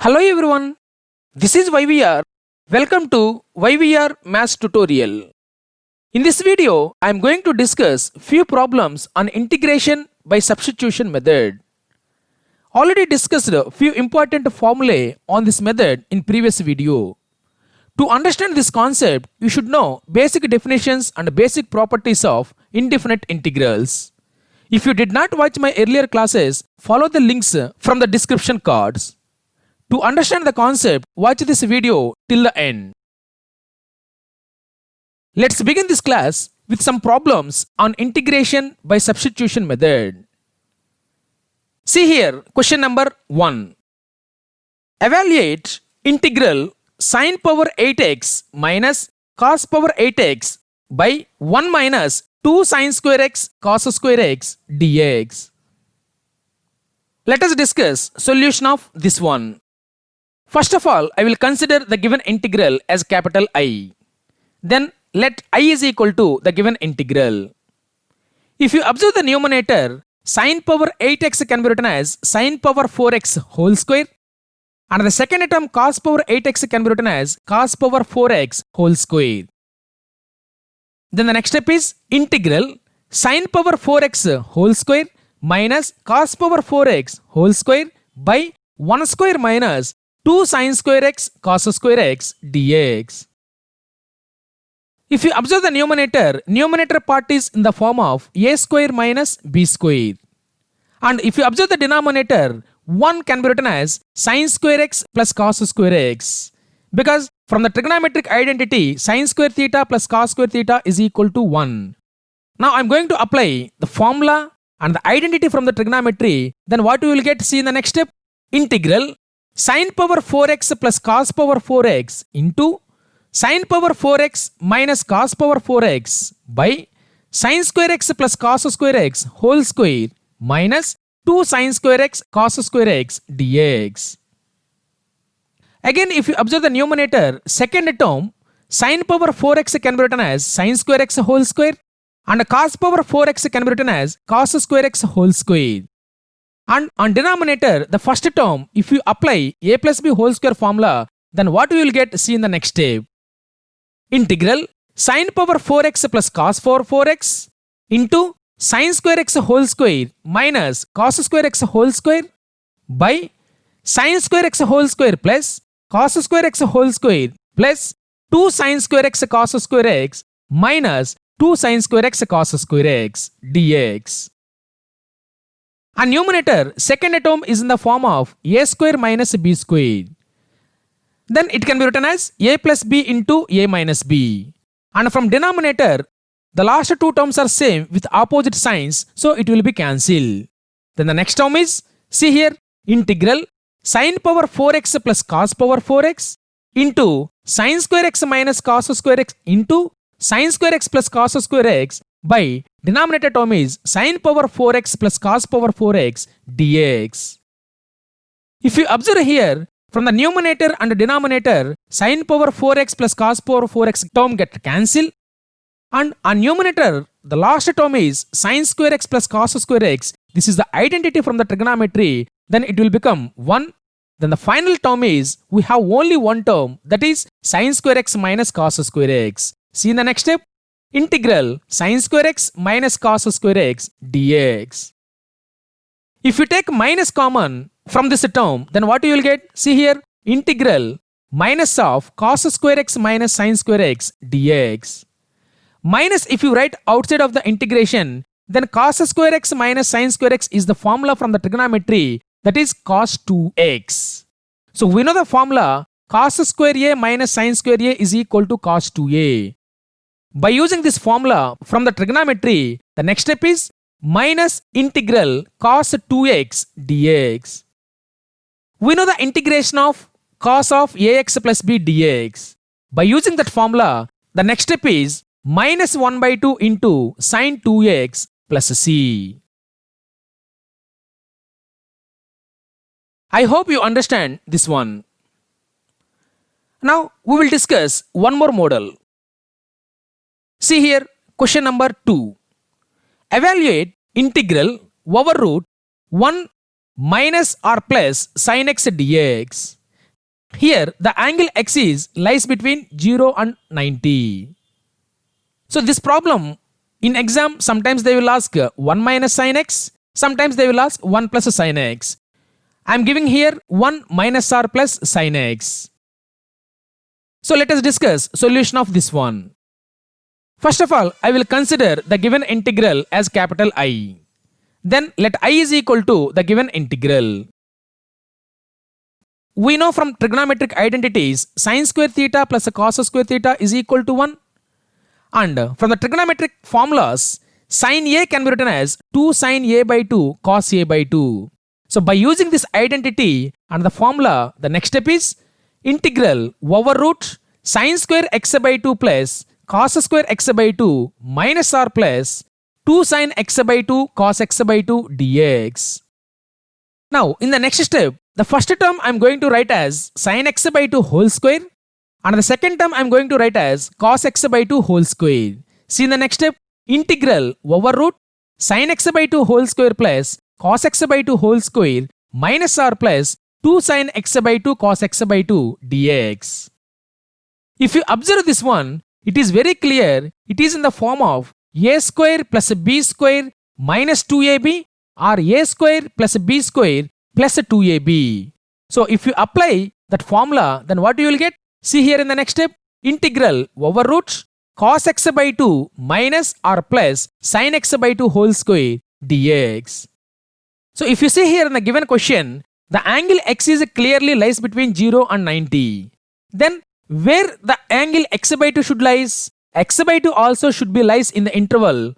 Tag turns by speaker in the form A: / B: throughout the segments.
A: Hello everyone, this is YVR. Welcome to YVR Maths Tutorial. In this video, I am going to discuss few problems on integration by substitution method. Already discussed a few important formulae on this method in previous video. To understand this concept, you should know basic definitions and basic properties of indefinite integrals. If you did not watch my earlier classes, follow the links from the description cards. To understand the concept, watch this video till the end. Let's begin this class with some problems on integration by substitution method. See here, question number 1. Evaluate integral sin power 8x minus cos power 8x by 1 minus 2 sin square x cos square x dx. Let us discuss solution of this one. First of all, I will consider the given integral as capital I. Then let I is equal to the given integral. If you observe the numerator, sin power 8x can be written as sin power 4x whole square, and the second term cos power 8x can be written as cos power 4x whole square. Then the next step is integral sin power 4x whole square minus cos power 4x whole square by 1 square minus 2 sin square x cos square x dx. If you observe the numerator part is in the form of a square minus b square. And if you observe the denominator, 1 can be written as sin square x plus cos square x. Because from the trigonometric identity, sin square theta plus cos square theta is equal to 1. Now I am going to apply the formula and the identity from the trigonometry. Then what we will get, see in the next step, integral sin power 4x plus cos power 4x into sin power 4x minus cos power 4x by sin square x plus cos square x whole square minus 2 sin square x cos square x dx. Again, if you observe the numerator, second term, sin power 4x can be written as sin square x whole square, and cos power 4x can be written as cos square x whole square. And on denominator, the first term, if you apply a plus b whole square formula, then what we will get, see in the next step. Integral sin power 4x plus cos power 4x into sin square x whole square minus cos square x whole square by sin square x whole square plus cos square x whole square plus 2 sin square x cos square x minus 2 sin square x cos square x dx. And numerator, second term is in the form of a square minus b square. Then it can be written as a plus b into a minus b. And from denominator, the last two terms are same with opposite signs, so it will be cancelled. Then the next term is, see here, integral sin power 4x plus cos power 4x into sin square x minus cos square x into sin square x plus cos square x by denominator term is sin power 4x plus cos power 4x dx. If you observe here, from the numerator and denominator, sin power 4x plus cos power 4x term get cancelled, and on numerator, the last term is sin square x plus cos square x. This is the identity from the trigonometry, then it will become 1. Then the final term is, we have only one term, that is sin square x minus cos square x. See in the next step, integral sin square x minus cos square x dx. If you take minus common from this term, then what you will get? See here, integral minus of cos square x minus sin square x dx. Minus, if you write outside of the integration, then cos square x minus sin square x is the formula from the trigonometry, that is cos 2x. So we know the formula, cos square a minus sin square a is equal to cos 2a. By using this formula from the trigonometry, the next step is minus integral cos 2x dx. We know the integration of cos of ax plus b dx. By using that formula, the next step is minus 1 by 2 into sin 2x plus c. I hope you understand this one. Now we will discuss one more model. See here, question number 2. Evaluate integral over root 1 minus or plus sin x dx. Here, the angle axis lies between 0 and 90. So this problem in exam, sometimes they will ask 1 minus sin x, sometimes they will ask 1 plus sin x. I am giving here 1 minus r plus sin x. So let us discuss solution of this one. First of all, I will consider the given integral as capital I. Then let I is equal to the given integral. We know from trigonometric identities sin square theta plus cos square theta is equal to 1. And from the trigonometric formulas, sin A can be written as 2 sin A by 2 cos A by 2. So by using this identity and the formula, the next step is integral over root sin square x by 2 plus cos square x by 2 minus r plus 2 sin x by 2 cos x by 2 dx. Now in the next step, the first term I am going to write as sin x by 2 whole square, and the second term I am going to write as cos x by 2 whole square. See in the next step, integral over root sin x by 2 whole square plus cos x by 2 whole square minus r plus 2 sin x by 2 cos x by 2 dx. If you observe this one, it is very clear it is in the form of a square plus b square minus 2ab or a square plus b square plus 2ab. So if you apply that formula, then what you will get? See here in the next step, integral over root cos x by 2 minus or plus sin x by 2 whole square dx. So if you see here in the given question, the angle axis clearly lies between 0 and 90. Then where the angle x by 2 should lies? X by 2 also should be lies in the interval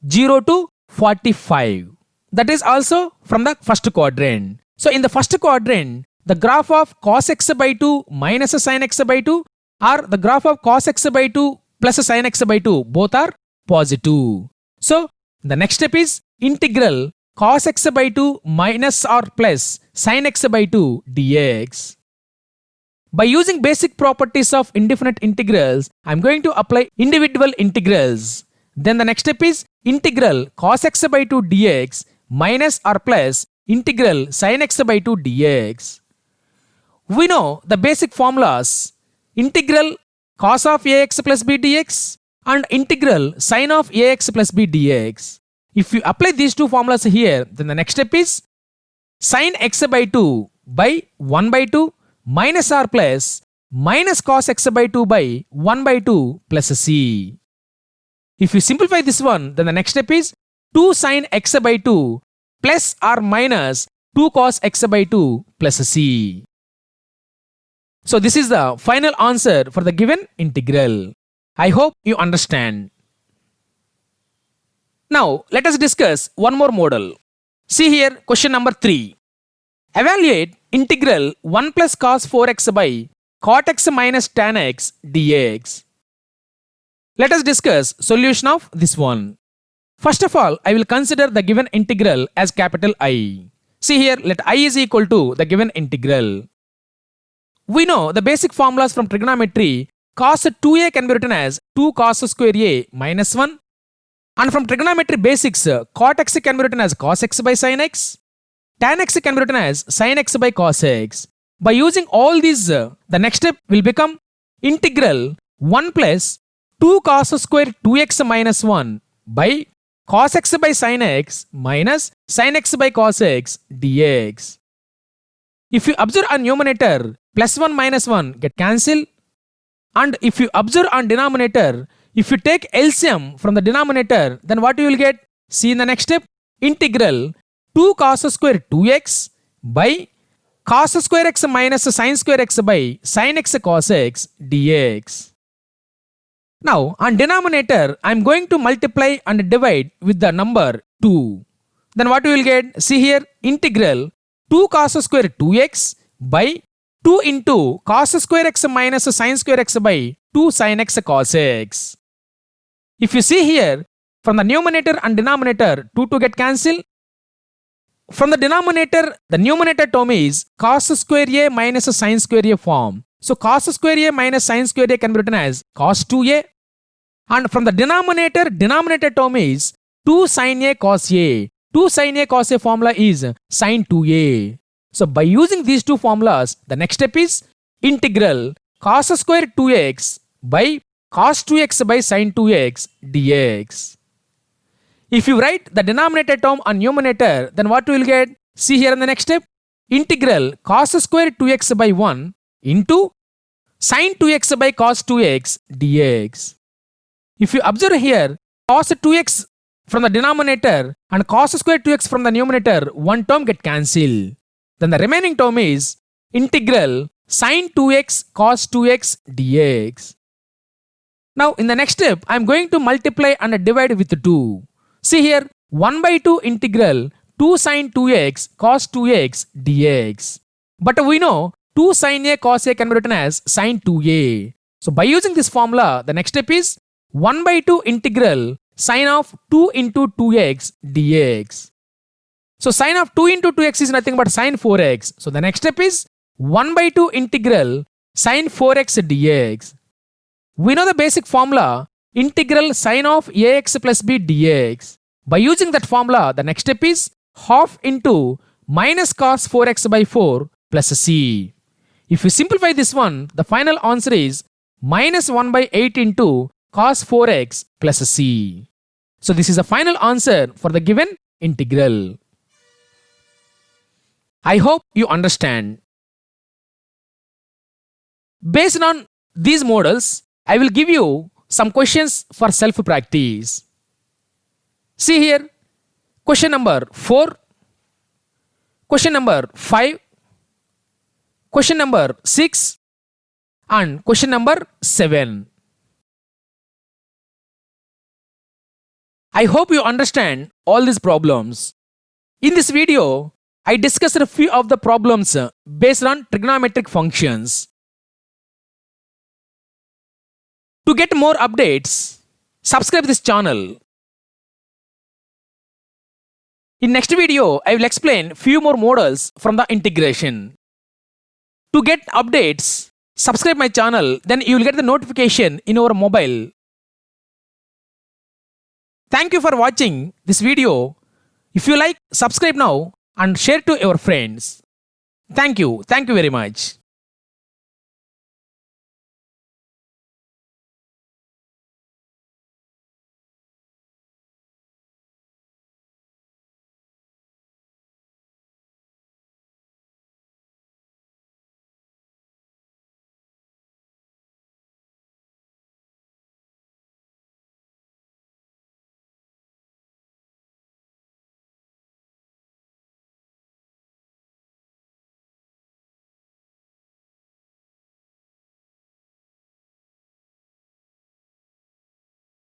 A: 0 to 45. That is also from the first quadrant. So in the first quadrant, the graph of cos x by 2 minus sin x by 2 or the graph of cos x by 2 plus sin x by 2 both are positive. So the next step is integral cos x by 2 minus or plus sin x by 2 dx. By using basic properties of indefinite integrals, I am going to apply individual integrals. Then the next step is integral cos x by 2 dx minus or plus integral sin x by 2 dx. We know the basic formulas integral cos of ax plus b dx and integral sin of ax plus b dx. If you apply these two formulas here, then the next step is sin x by 2 by 1 by 2 minus r plus minus cos x by 2 by 1 by 2 plus c. If you simplify this one, then the next step is 2 sin x by 2 plus or minus 2 cos x by 2 plus c. So this is the final answer for the given integral. I hope you understand. Now let us discuss one more model. See here question number 3. Evaluate integral 1 plus cos 4x by cot x minus tan x dx. Let us discuss solution of this one. First of all, I will consider the given integral as capital I. See here, let I is equal to the given integral. We know the basic formulas from trigonometry. Cos 2a can be written as 2 cos square a minus 1. And from trigonometry basics, cot x can be written as cos x by sin x. Tan x can be written as sin x by cos x. By using all these, the next step will become integral 1 plus 2 cos square 2x minus 1 by cos x by sin x minus sin x by cos x dx. If you observe on numerator, plus 1 minus 1 get cancelled. And if you observe on denominator, if you take LCM from the denominator, then what you will get? See in the next step, integral 2 cos square 2x by cos square x minus sin square x by sin x cos x dx. Now on denominator, I am going to multiply and divide with the number 2. Then what you will get? See here, integral 2 cos square 2x by 2 into cos square x minus sin square x by 2 sin x cos x. If you see here, from the numerator and denominator, 2 get cancelled. From the denominator, the numerator term is cos square a minus sin square a form. So cos square a minus sin square a can be written as cos 2a. And from the denominator term is 2 sin a cos a. 2 sin a cos a formula is sin 2a. So by using these two formulas, the next step is integral cos square 2x by cos 2x by sin 2x dx. If you write the denominator term on numerator, then what we will get? See here in the next step. Integral cos square 2x by 1 into sin 2x by cos 2x dx. If you observe here, cos 2x from the denominator and cos square 2x from the numerator, one term get cancelled. Then the remaining term is integral sin 2x cos 2x dx. Now in the next step, I am going to multiply and divide with 2. See here, 1 by 2 integral 2 sin 2x cos 2x dx. But we know 2 sin a cos a can be written as sin 2a. So by using this formula, the next step is 1 by 2 integral sin of 2 into 2x dx. So sin of 2 into 2x is nothing but sin 4x. So the next step is 1 by 2 integral sin 4x dx. We know the basic formula, integral sin of ax plus b dx. By using that formula, the next step is half into minus cos 4x by 4 plus c. If you simplify this one, the final answer is minus 1 by 8 into cos 4x plus c. So this is the final answer for the given integral. I hope you understand. Based on these models, I will give you some questions for self-practice. See here, question number 4, question number 5, question number 6 and question number 7. I hope you understand all these problems. In this video, I discussed a few of the problems based on trigonometric functions. To get more updates, subscribe this channel. In next video, I will explain few more models from the integration. To get updates, subscribe my channel, then you will get the notification in your mobile. Thank you for watching this video. If you like, subscribe now and share to your friends. Thank you very much.